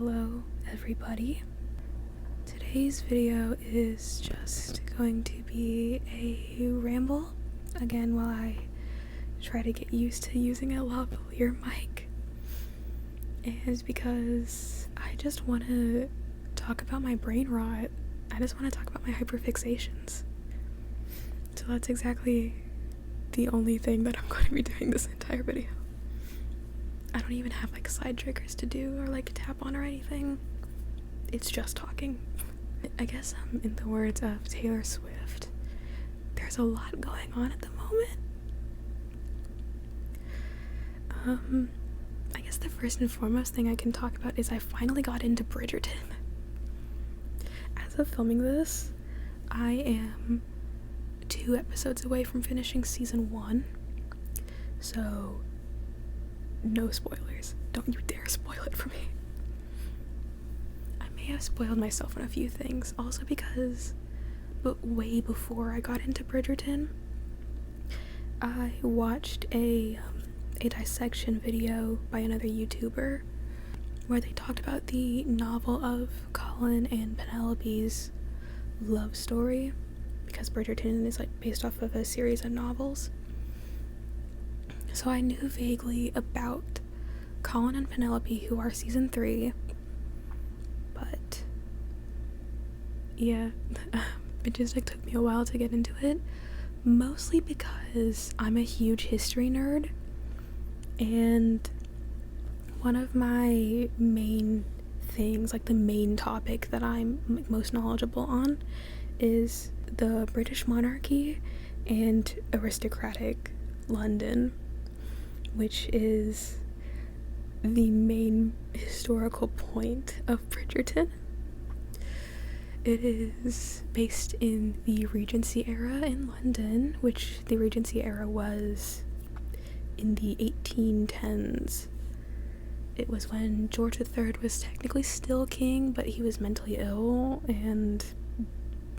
Hello everybody. Today's video is just going to be a ramble again while I try to get used to using a lavalier mic. And because I just want to talk about my brain rot. I just want to talk about my hyperfixations. So that's exactly the only thing that I'm going to be doing this entire video. I don't even have like side triggers to do or like tap on or anything. It's just talking. I guess in the words of Taylor Swift, there's a lot going on at the moment. I guess the first and foremost thing I can talk about is I finally got into Bridgerton. As of filming this, I am 2 episodes away from finishing season 1. So no spoilers. Don't you dare spoil it for me. I may have spoiled myself on a few things, also because way before I got into Bridgerton, I watched a dissection video by another YouTuber where they talked about the novel of Colin and Penelope's love story, because Bridgerton is like based off of a series of novels. So I knew vaguely about Colin and Penelope, who are season 3, but yeah, it just like took me a while to get into it, mostly because I'm a huge history nerd, and one of my main things, like the main topic that I'm most knowledgeable on, is the British monarchy and aristocratic London, which is the main historical point of Bridgerton. It is based in the Regency era in London, which the Regency era was in the 1810s. It was when George III was technically still king, but he was mentally ill and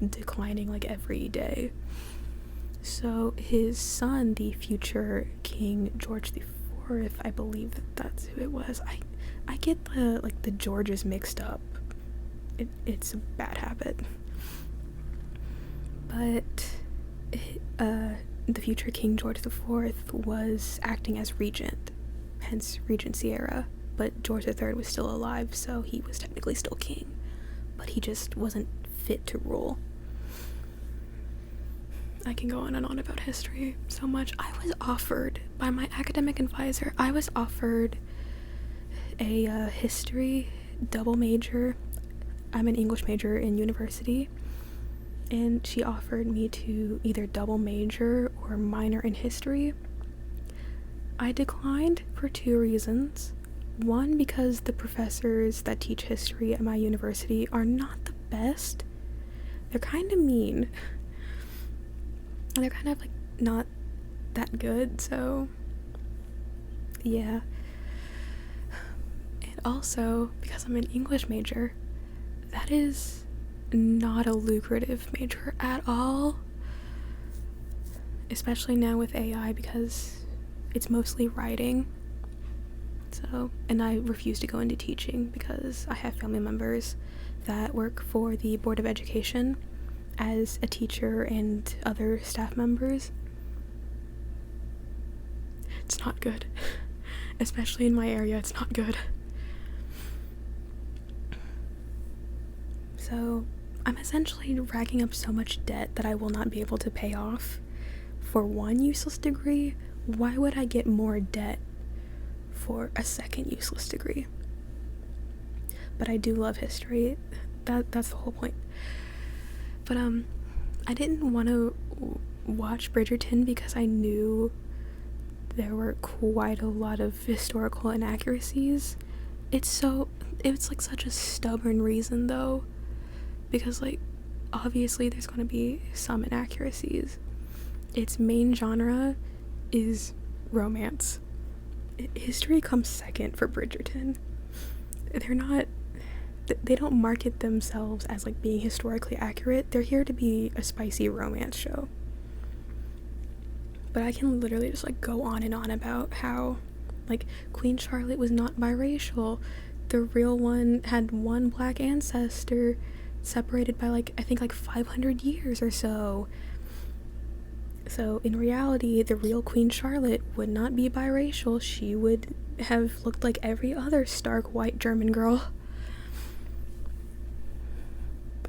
declining like every day. So his son, the future King George IV, I believe that's who it was. I get the Georges mixed up. It's a bad habit. But the future King George IV was acting as regent, hence Regency era. But George III was still alive, so he was technically still king. But he just wasn't fit to rule. I can go on and on about history so much. I was offered by my academic advisor, I was offered a history double major. I'm an English major in university, and she offered me to either double major or minor in history. I declined for 2 reasons. One, because the professors that teach history at my university are not the best. They're kind of mean. They're kind of like not that good, so yeah. And also, because I'm an English major, that is not a lucrative major at all, especially now with AI, because it's mostly writing. So, and I refuse to go into teaching because I have family members that work for the Board of Education as a teacher and other staff members. It's not good. Especially in my area, it's not good. So I'm essentially racking up so much debt that I will not be able to pay off for one useless degree. Why would I get more debt for a second useless degree? But I do love history. That's the whole point. But I didn't want to watch Bridgerton because I knew there were quite a lot of historical inaccuracies. It's like such a stubborn reason though, because like obviously there's going to be some inaccuracies. Its main genre is romance. History comes second for Bridgerton. They don't market themselves as like being historically accurate. They're here to be a spicy romance show. But I can literally just like go on and on about how like Queen Charlotte was not biracial. the real one had one black ancestor separated by like, I think like 500 years or so. So in reality, the real Queen Charlotte would not be biracial. She would have looked like every other stark white German girl.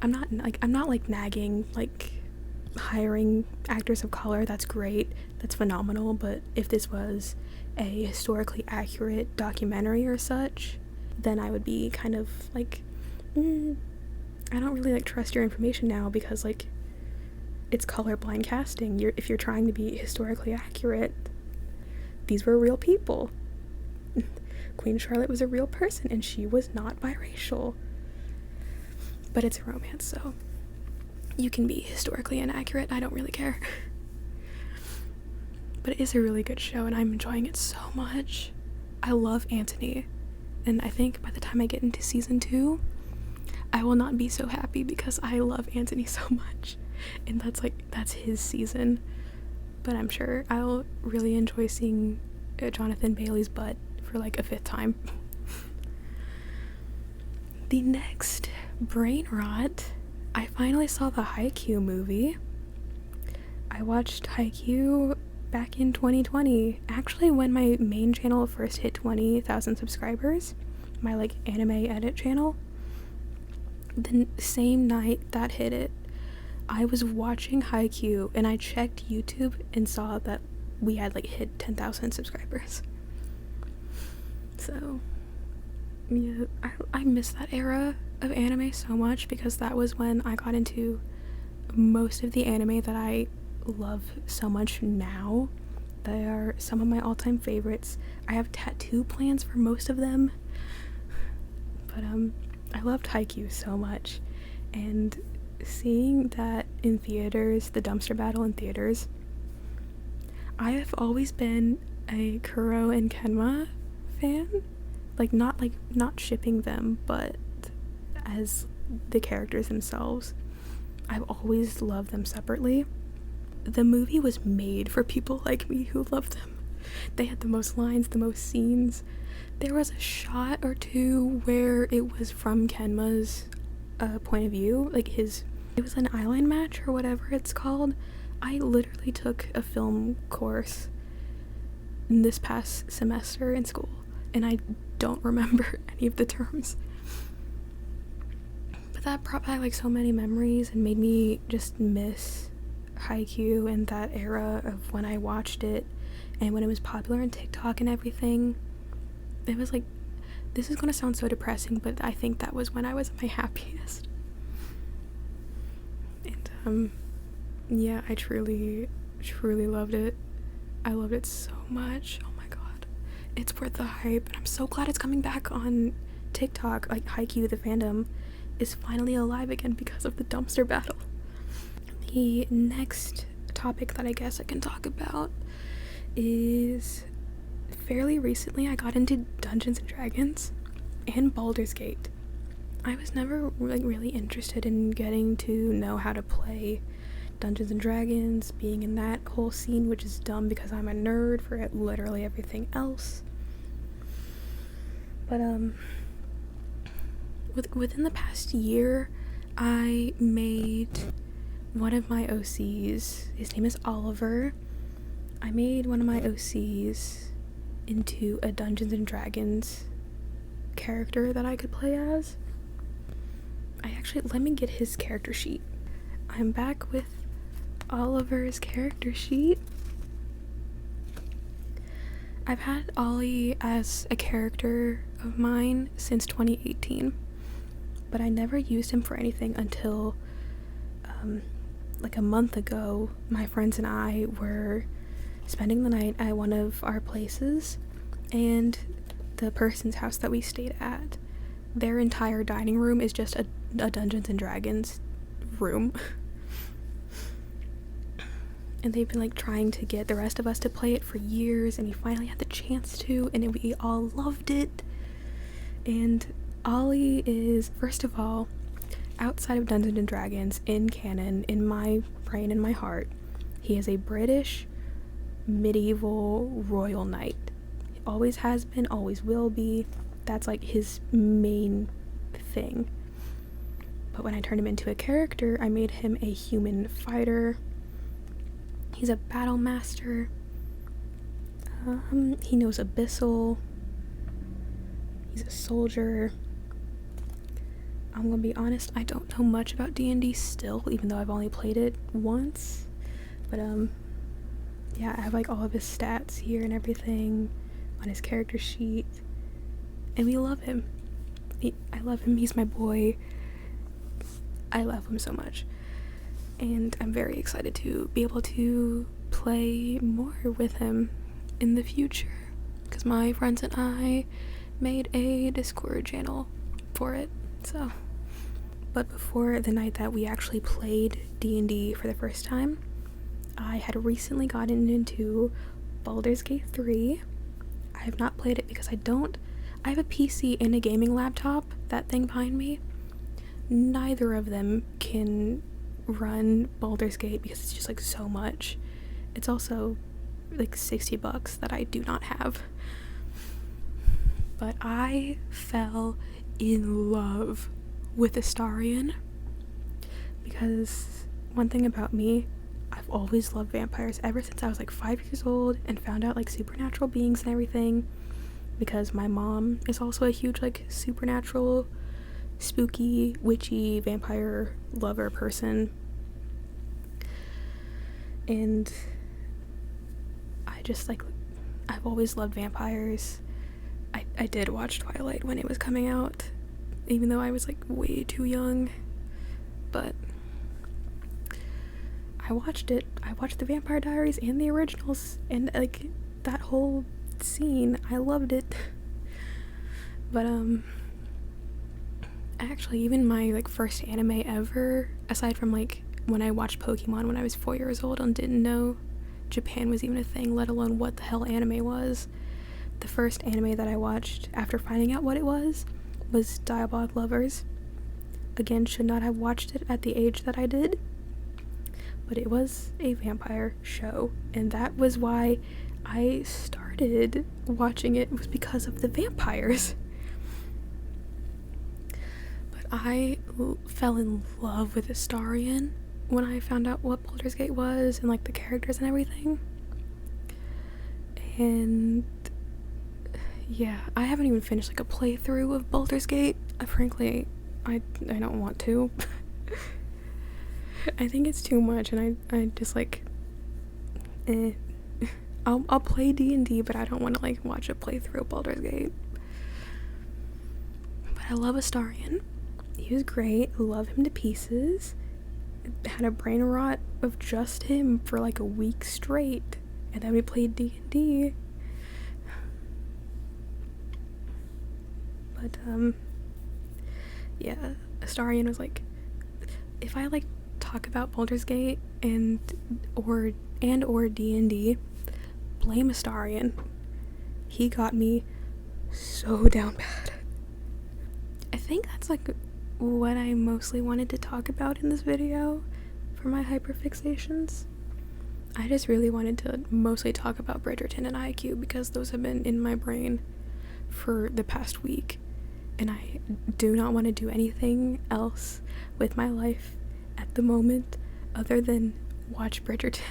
I'm not like nagging, like hiring actors of color. That's great, that's phenomenal, but if this was a historically accurate documentary or such, then I would be kind of like, I don't really like trust your information now, because like it's colorblind casting. If you're trying to be historically accurate, these were real people. Queen Charlotte was a real person and she was not biracial. But it's a romance, so you can be historically inaccurate. I don't really care. But it is a really good show and I'm enjoying it so much. I love Anthony, and I think by the time I get into season 2, I will not be so happy because I love Anthony so much, and that's his season. But I'm sure I'll really enjoy seeing Jonathan Bailey's butt for like a 5th time. The next brain rot, I finally saw the Haikyuu movie. I watched Haikyuu back in 2020, actually when my main channel first hit 20,000 subscribers, my like anime edit channel. The same night that hit it, I was watching Haikyuu and I checked YouTube and saw that we had like hit 10,000 subscribers. So yeah, I miss that era of anime so much, because that was when I got into most of the anime that I love so much now. They are some of my all-time favorites. I have tattoo plans for most of them. But I loved Haikyuu so much, and seeing that in theaters, the dumpster battle in theaters, I have always been a Kuro and Kenma fan. Not shipping them, but as the characters themselves. I've always loved them separately. The movie was made for people like me who love them. They had the most lines, the most scenes. There was a shot or two where it was from Kenma's point of view, like it was an eyeline match or whatever it's called. I literally took a film course this past semester in school, and I don't remember any of the terms. But that brought back like so many memories and made me just miss Haikyuu and that era of when I watched it and when it was popular on TikTok and everything. It was like, this is gonna sound so depressing, but I think that was when I was at my happiest. And yeah, I truly loved it. I loved it so much. Oh my god, it's worth the hype, and I'm so glad it's coming back on TikTok. Like, Haikyuu, the fandom, is finally alive again because of the dumpster battle. The next topic that I guess I can talk about is, fairly recently I got into Dungeons and Dragons and Baldurs Gate. I was never really interested in getting to know how to play Dungeons and Dragons, being in that whole scene, which is dumb because I'm a nerd for literally everything else. But within the past year, I made one of my OCs, his name is Oliver. I made one of my OCs into a Dungeons and Dragons character that I could play as. Let me get his character sheet. I'm back with Oliver's character sheet. I've had Ollie as a character of mine since 2018, but I never used him for anything until like a month ago. My friends and I were spending the night at one of our places, and the person's house that we stayed at, their entire dining room is just a Dungeons and Dragons room. And they've been like trying to get the rest of us to play it for years, and we finally had the chance to, and we all loved it. And Ollie is, first of all, outside of Dungeons and Dragons, in canon, in my brain and my heart, he is a British medieval royal knight. He always has been, always will be. that's like his main thing. But when I turned him into a character, I made him a human fighter. He's a battle master. He knows Abyssal. He's a soldier. I'm gonna be honest, I don't know much about D&D still, even though I've only played it once. But yeah, I have like all of his stats here and everything on his character sheet. And we love him. I love him, he's my boy. I love him so much. And I'm very excited to be able to play more with him in the future. Because my friends and I made a Discord channel for it, so. But before the night that we actually played D&D for the first time, I had recently gotten into Baldurs Gate 3. I have not played it because I have a PC and a gaming laptop, that thing behind me. Neither of them can run Baldur's Gate because it's just like so much. It's also like $60 that I do not have. But I fell in love with Astarion because one thing about me, I've always loved vampires ever since I was like 5 years old and found out like supernatural beings and everything, because my mom is also a huge like supernatural, spooky, witchy, vampire lover person. And I just like, I've always loved vampires. I did watch Twilight when it was coming out, even though I was like way too young, but I watched it. I watched the Vampire Diaries and the originals, and like that whole scene, I loved it. But actually, even my like first anime ever, aside from like when I watched Pokemon when I was 4 years old and didn't know Japan was even a thing, let alone what the hell anime was, the first anime that I watched after finding out what it was Diabolic Lovers. Again, should not have watched it at the age that I did, but it was a vampire show, and that was why I started watching it, was because of the vampires. But I fell in love with Astarion when I found out what Baldur's Gate was and like the characters and everything. And yeah, I haven't even finished like a playthrough of Baldur's Gate. Frankly, I don't want to. I think it's too much, and I just like, I'll play D&D, but I don't want to like watch a playthrough of Baldur's Gate. But I love Astarion. He was great. Love him to pieces. Had a brain rot of just him for like a week straight, and then we played D&D. But yeah, Astarion was like, if I like talk about Baldur's Gate and or D&D, blame Astarion. He got me so down bad. I think that's like what I mostly wanted to talk about in this video for my hyperfixations. I just really wanted to mostly talk about Bridgerton and Haikyuu because those have been in my brain for the past week, and I do not want to do anything else with my life at the moment other than watch Bridgerton.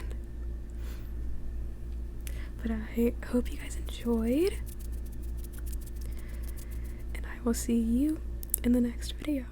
But I hope you guys enjoyed, and I will see you in the next video.